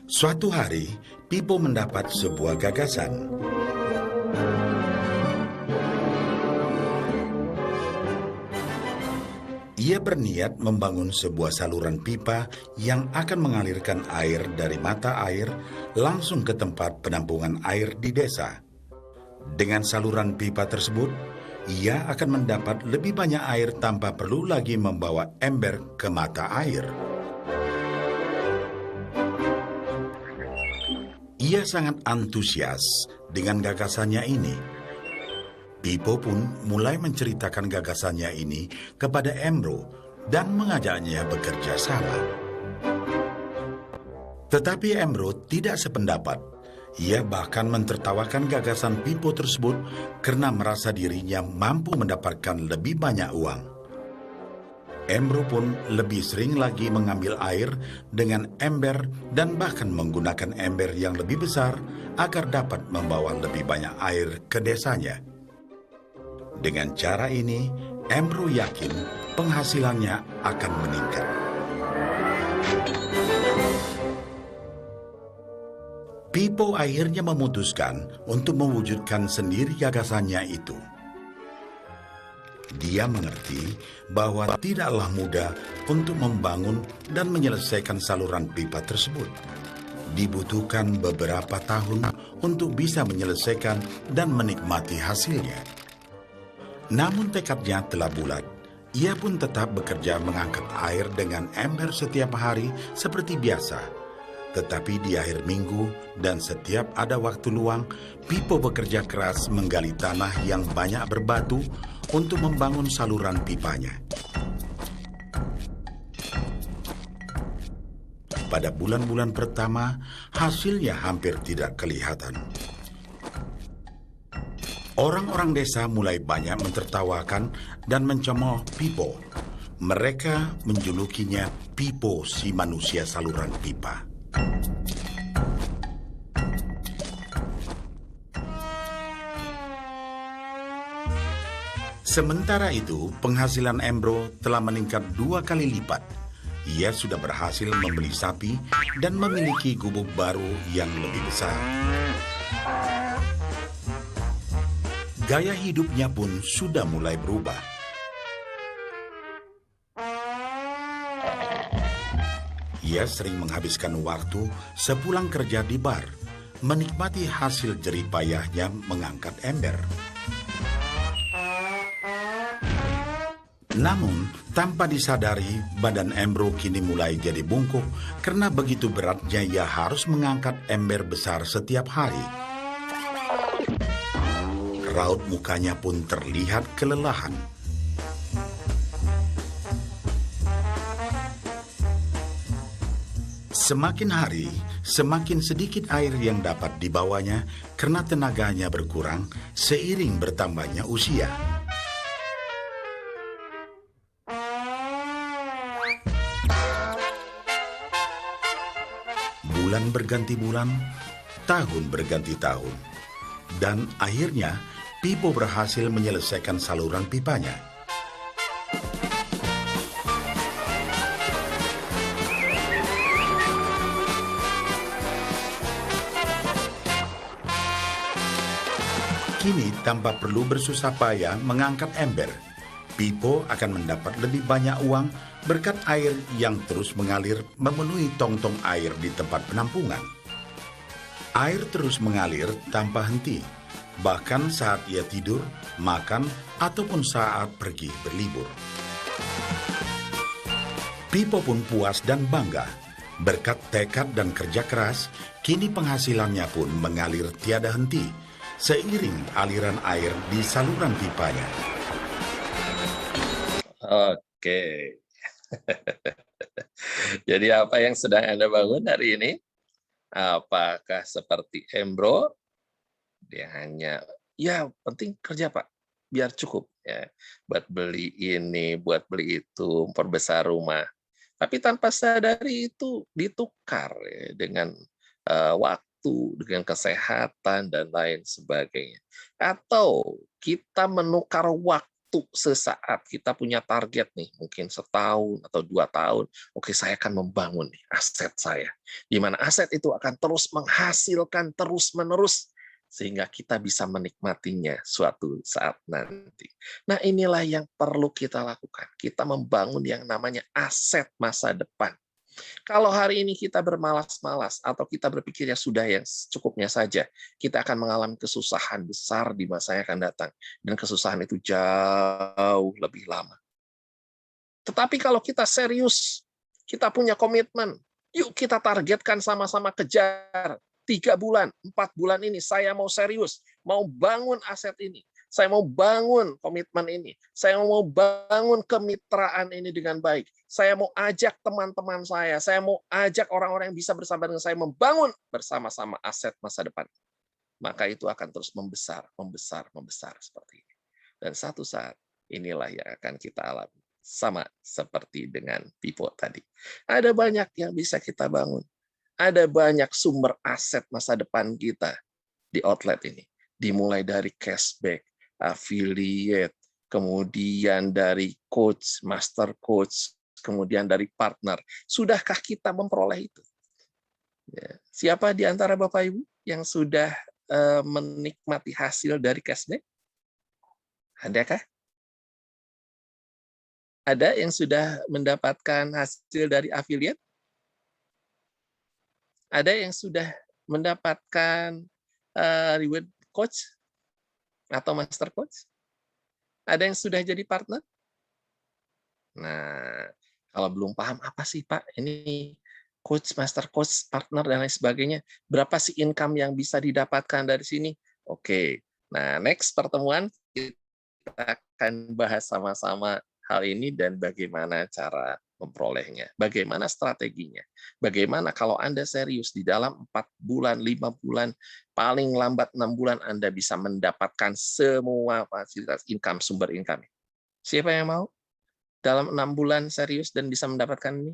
Suatu hari, Pipo mendapat sebuah gagasan. Ia berniat membangun sebuah saluran pipa yang akan mengalirkan air dari mata air langsung ke tempat penampungan air di desa. Dengan saluran pipa tersebut, ia akan mendapat lebih banyak air tanpa perlu lagi membawa ember ke mata air. Ia sangat antusias dengan gagasannya ini. Pipo pun mulai menceritakan gagasannya ini kepada Embro dan mengajaknya bekerja sama. Tetapi Embro tidak sependapat. Ia bahkan mentertawakan gagasan Pipo tersebut karena merasa dirinya mampu mendapatkan lebih banyak uang. Embro pun lebih sering lagi mengambil air dengan ember dan bahkan menggunakan ember yang lebih besar agar dapat membawa lebih banyak air ke desanya. Dengan cara ini, Embro yakin penghasilannya akan meningkat. Pipo akhirnya memutuskan untuk mewujudkan sendiri gagasannya itu. Dia mengerti bahwa tidaklah mudah untuk membangun dan menyelesaikan saluran pipa tersebut. Dibutuhkan beberapa tahun untuk bisa menyelesaikan dan menikmati hasilnya. Namun tekadnya telah bulat. Ia pun tetap bekerja mengangkat air dengan ember setiap hari seperti biasa. Tetapi di akhir minggu dan setiap ada waktu luang, Pipo bekerja keras menggali tanah yang banyak berbatu untuk membangun saluran pipanya. Pada bulan-bulan pertama, hasilnya hampir tidak kelihatan. Orang-orang desa mulai banyak mentertawakan dan mencemooh Pipo. Mereka menjulukinya Pipo si manusia saluran pipa. Sementara itu, penghasilan Embro telah meningkat 2 kali lipat. Ia sudah berhasil membeli sapi dan memiliki gubuk baru yang lebih besar. Gaya hidupnya pun sudah mulai berubah. Ia sering menghabiskan waktu sepulang kerja di bar. menikmati hasil jerih payahnya mengangkat ember. Namun, tanpa disadari, badan Embro kini mulai jadi bungkuk karena begitu beratnya ia harus mengangkat ember besar setiap hari. Raut mukanya pun terlihat kelelahan. Semakin hari, semakin sedikit air yang dapat dibawanya karena tenaganya berkurang seiring bertambahnya usia. Bulan berganti bulan, tahun berganti tahun. Dan akhirnya, Pipo berhasil menyelesaikan saluran pipanya. Kini, tanpa perlu bersusah payah mengangkat ember, Pipo akan mendapat lebih banyak uang berkat air yang terus mengalir memenuhi tong-tong air di tempat penampungan. Air terus mengalir tanpa henti, bahkan saat ia tidur, makan, ataupun saat pergi berlibur. Pipo pun puas dan bangga. Berkat tekad dan kerja keras, kini penghasilannya pun mengalir tiada henti, seiring aliran air di saluran pipanya. Oke. Jadi apa yang sedang Anda bangun hari ini? Apakah seperti Embro? Dia hanya, ya penting kerja Pak, biar cukup ya, buat beli ini, buat beli itu, memperbesar rumah. Tapi tanpa sadari itu ditukar ya, dengan waktu, dengan kesehatan dan lain sebagainya. Atau kita menukar waktu sesaat, kita punya target nih, mungkin setahun atau 2 tahun, oke saya akan membangun nih aset saya, di mana aset itu akan terus menghasilkan terus-menerus, sehingga kita bisa menikmatinya suatu saat nanti. Nah inilah yang perlu kita lakukan, kita membangun yang namanya aset masa depan. Kalau hari ini kita bermalas-malas atau kita berpikir ya sudah yang cukupnya saja, kita akan mengalami kesusahan besar di masa yang akan datang. Dan kesusahan itu jauh lebih lama. Tetapi kalau kita serius, kita punya komitmen, yuk kita targetkan sama-sama kejar. 3 bulan, 4 bulan ini saya mau serius, mau bangun aset ini. Saya mau bangun komitmen ini. Saya mau bangun kemitraan ini dengan baik. Saya mau ajak teman-teman saya mau ajak orang-orang yang bisa bersama dengan saya membangun bersama-sama aset masa depan. Maka itu akan terus membesar, membesar, membesar seperti ini. Dan satu saat inilah yang akan kita alami. Sama seperti dengan Pipo tadi. Ada banyak yang bisa kita bangun. Ada banyak sumber aset masa depan kita di outlet ini. Dimulai dari cashback, affiliate, kemudian dari coach, master coach, kemudian dari partner. Sudahkah kita memperoleh itu? Ya. Siapa di antara Bapak Ibu yang sudah menikmati hasil dari cashback? Adakah? Ada yang sudah mendapatkan hasil dari affiliate? Ada yang sudah mendapatkan reward coach? Atau master coach? Ada yang sudah jadi partner? Nah, kalau belum paham apa sih Pak, ini coach, master coach, partner, dan lain sebagainya, berapa sih income yang bisa didapatkan dari sini? Oke, nah next pertemuan kita akan bahas sama-sama hal ini dan bagaimana cara memperolehnya, bagaimana strateginya, bagaimana kalau Anda serius di dalam 4 bulan, 5 bulan, paling lambat 6 bulan Anda bisa mendapatkan semua fasilitas income, sumber income. Siapa yang mau dalam 6 bulan serius dan bisa mendapatkan ini?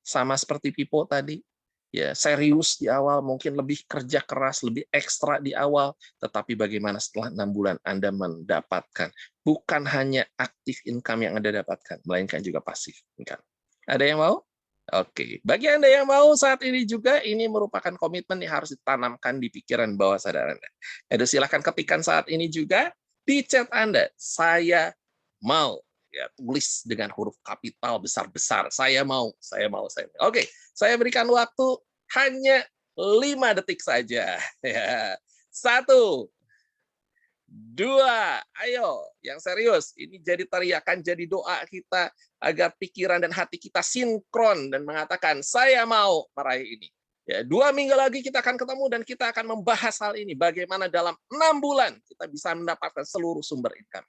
Sama seperti Pipo tadi, ya serius di awal, mungkin lebih kerja keras, lebih ekstra di awal, tetapi bagaimana setelah 6 bulan Anda mendapatkan bukan hanya aktif income yang Anda dapatkan, melainkan juga pasif income. Ada yang mau? Oke, bagi Anda yang mau saat ini juga, ini merupakan komitmen yang harus ditanamkan di pikiran bawah sadar Anda. Jadi silakan ketikkan saat ini juga di chat Anda, saya mau. Ya, tulis dengan huruf kapital besar-besar, saya mau. Oke, saya berikan waktu hanya 5 detik saja. Ya. 1, 2, ayo, yang serius. Ini jadi teriakan, jadi doa kita agar pikiran dan hati kita sinkron dan mengatakan, saya mau meraih ini. Ya, 2 minggu lagi kita akan ketemu dan kita akan membahas hal ini. Bagaimana dalam 6 bulan kita bisa mendapatkan seluruh sumber income.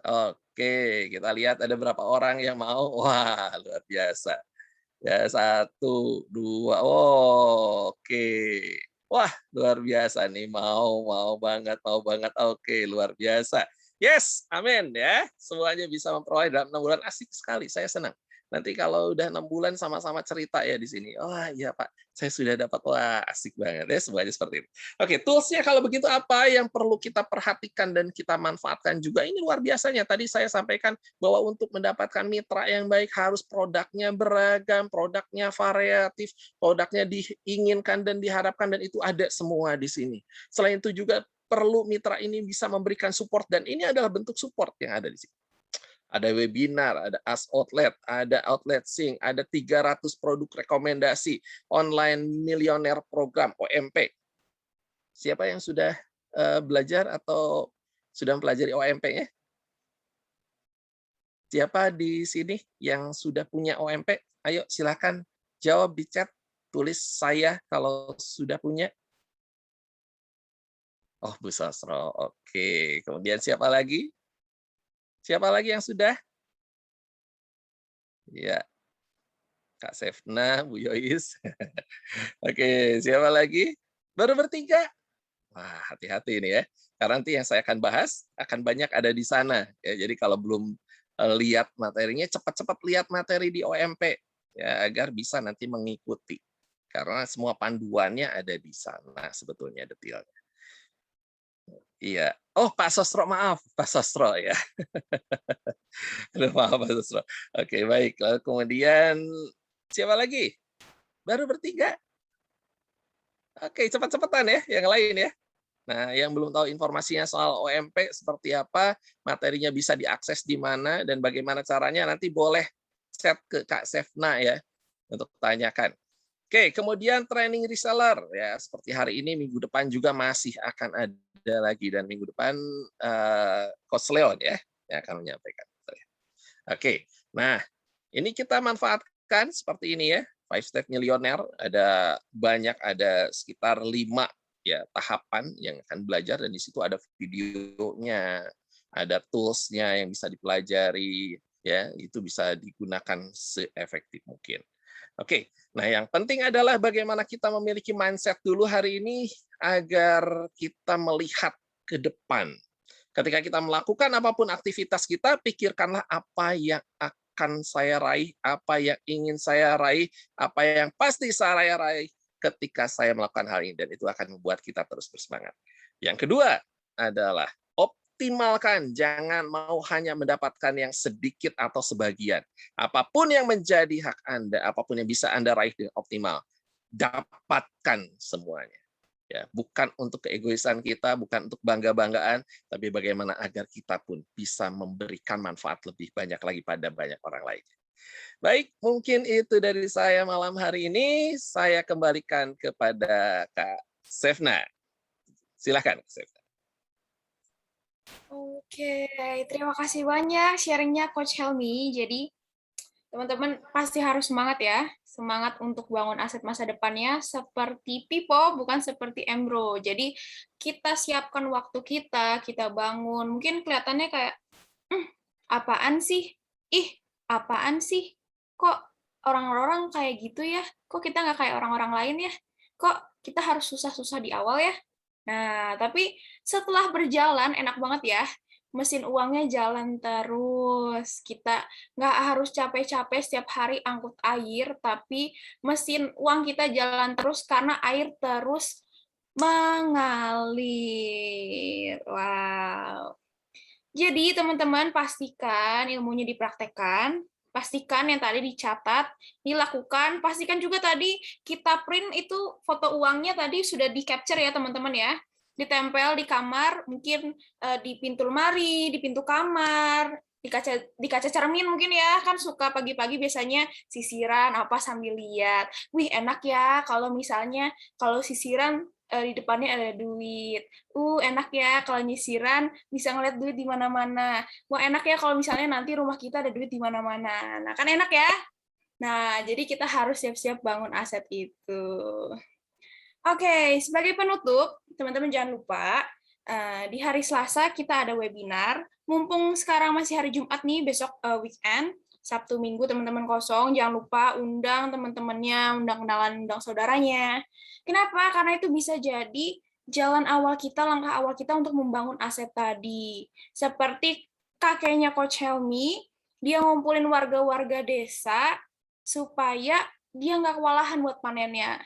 Oke, kita lihat ada berapa orang yang mau. Wah, luar biasa. Ya, 1, 2, oke. Wah, luar biasa nih, mau banget. Oke, luar biasa. Yes, amin ya. Semuanya bisa memperoleh dalam 6 bulan, asik sekali, saya senang. Nanti kalau udah 6 bulan sama-sama cerita ya di sini. Oh iya Pak, saya sudah dapat. Wah, asik banget ya semuanya seperti ini. Oke, toolsnya kalau begitu apa yang perlu kita perhatikan dan kita manfaatkan juga? Ini luar biasanya. Tadi saya sampaikan bahwa untuk mendapatkan mitra yang baik harus produknya beragam, produknya variatif, produknya diinginkan dan diharapkan, dan itu ada semua di sini. Selain itu juga perlu mitra ini bisa memberikan support, dan ini adalah bentuk support yang ada di sini. Ada webinar, ada Ask Outlet, ada Outlet Sync, ada 300 produk rekomendasi, online millionaire program, OMP. Siapa yang sudah belajar atau sudah mempelajari OMP-nya? Siapa di sini yang sudah punya OMP? Ayo silakan jawab di chat, tulis saya kalau sudah punya. Oh, Bu Sosro, oke. Kemudian siapa lagi? Siapa lagi yang sudah? Ya, Kak Sefna, Bu Yois. Oke, siapa lagi? Baru bertiga? Wah, hati-hati ini ya. Karena nanti yang saya akan bahas akan banyak ada di sana. Ya, jadi kalau belum lihat materinya, cepat-cepat lihat materi di OMP ya, agar bisa nanti mengikuti. Karena semua panduannya ada di sana sebetulnya detailnya. Iya. Oh, Pak Sostro, maaf. Pak Sostro ya. Aduh, maaf Pak Sostro. Oke, baik. Lalu kemudian siapa lagi? Baru bertiga. Oke, cepat-cepatan ya yang lain ya. Nah, yang belum tahu informasinya soal OMP seperti apa, materinya bisa diakses di mana dan bagaimana caranya, nanti boleh chat ke Kak Sefna ya untuk tanyakan. Oke, kemudian training reseller ya, seperti hari ini, minggu depan juga masih akan ada lagi, dan minggu depan Coach Leon ya yang akan menyampaikan. Oke, nah ini kita manfaatkan seperti ini ya, 5 Step Millionaire, ada banyak, ada sekitar 5 ya tahapan yang akan belajar, dan di situ ada videonya, ada toolsnya yang bisa dipelajari ya, itu bisa digunakan seefektif mungkin. Oke, nah yang penting adalah bagaimana kita memiliki mindset dulu hari ini agar kita melihat ke depan. Ketika kita melakukan apapun aktivitas kita, pikirkanlah apa yang akan saya raih, apa yang ingin saya raih, apa yang pasti saya raih ketika saya melakukan hal ini, dan itu akan membuat kita terus bersemangat. Yang kedua adalah optimalkan, jangan mau hanya mendapatkan yang sedikit atau sebagian. Apapun yang menjadi hak Anda, apapun yang bisa Anda raih dengan optimal, dapatkan semuanya. Ya, bukan untuk keegoisan kita, bukan untuk bangga-banggaan, tapi bagaimana agar kita pun bisa memberikan manfaat lebih banyak lagi pada banyak orang lain. Baik, mungkin itu dari saya malam hari ini. Saya kembalikan kepada Kak Sefna. Silakan, Kak Sefna. Oke, terima kasih banyak sharingnya Coach Helmi. Jadi teman-teman pasti harus semangat ya, semangat untuk bangun aset masa depannya seperti Pipo, bukan seperti Embro. Jadi kita siapkan waktu kita bangun. Mungkin kelihatannya kayak, apaan sih? Apaan sih? Kok orang-orang kayak gitu ya? Kok kita nggak kayak orang-orang lain ya? Kok kita harus susah-susah di awal ya? Nah, tapi setelah berjalan, enak banget ya. Mesin uangnya jalan terus. Kita nggak harus capek-capek setiap hari angkut air, tapi mesin uang kita jalan terus karena air terus mengalir. Wow. Jadi teman-teman pastikan ilmunya dipraktekkan, pastikan yang tadi dicatat, dilakukan, pastikan juga tadi kita print itu foto uangnya tadi sudah di-capture ya teman-teman ya. Ditempel di kamar, mungkin di pintu lemari, di pintu kamar, di kaca cermin mungkin ya, kan suka pagi-pagi biasanya sisiran apa sambil lihat. Wih, enak ya kalau misalnya kalau sisiran di depannya ada duit. Enak ya kalau nyisiran bisa ngeliat duit di mana-mana. Wah, enak ya kalau misalnya nanti rumah kita ada duit di mana-mana. Nah, kan enak ya? Nah, jadi kita harus siap-siap bangun aset itu. Oke, sebagai penutup, teman-teman jangan lupa di hari Selasa kita ada webinar. Mumpung sekarang masih hari Jumat nih, besok weekend, Sabtu Minggu teman-teman kosong, jangan lupa undang teman-temannya, undang kenalan, undang saudaranya. Kenapa? Karena itu bisa jadi jalan awal kita, langkah awal kita untuk membangun aset tadi. Seperti kakeknya Coach Helmi, dia ngumpulin warga-warga desa supaya dia nggak kewalahan buat panennya.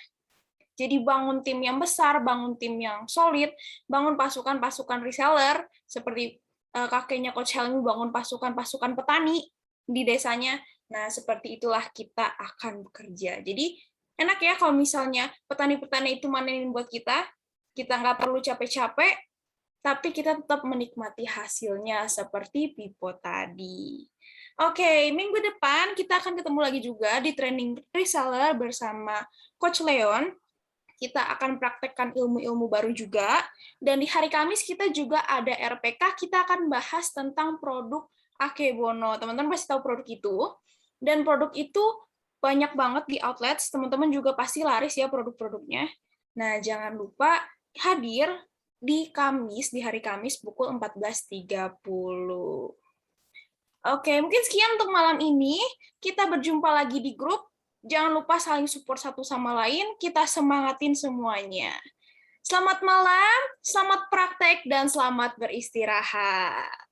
Jadi bangun tim yang besar, bangun tim yang solid, bangun pasukan-pasukan reseller, seperti kakeknya Coach Helmi bangun pasukan-pasukan petani di desanya. Nah, seperti itulah kita akan bekerja. Jadi, enak ya kalau misalnya petani-petani itu manenin buat kita nggak perlu capek-capek, tapi kita tetap menikmati hasilnya seperti Pipo tadi. Oke, minggu depan kita akan ketemu lagi juga di training reseller bersama Coach Leon. Kita akan praktekkan ilmu-ilmu baru juga. Dan di hari Kamis kita juga ada RPK, kita akan bahas tentang produk Akebono. Teman-teman pasti tahu produk itu. Dan produk itu banyak banget di outlets, teman-teman juga pasti laris ya produk-produknya. Nah, jangan lupa hadir di Kamis, di hari Kamis pukul 14.30. Oke, mungkin sekian untuk malam ini. Kita berjumpa lagi di grup. Jangan lupa saling support satu sama lain, kita semangatin semuanya. Selamat malam, selamat praktek, dan selamat beristirahat.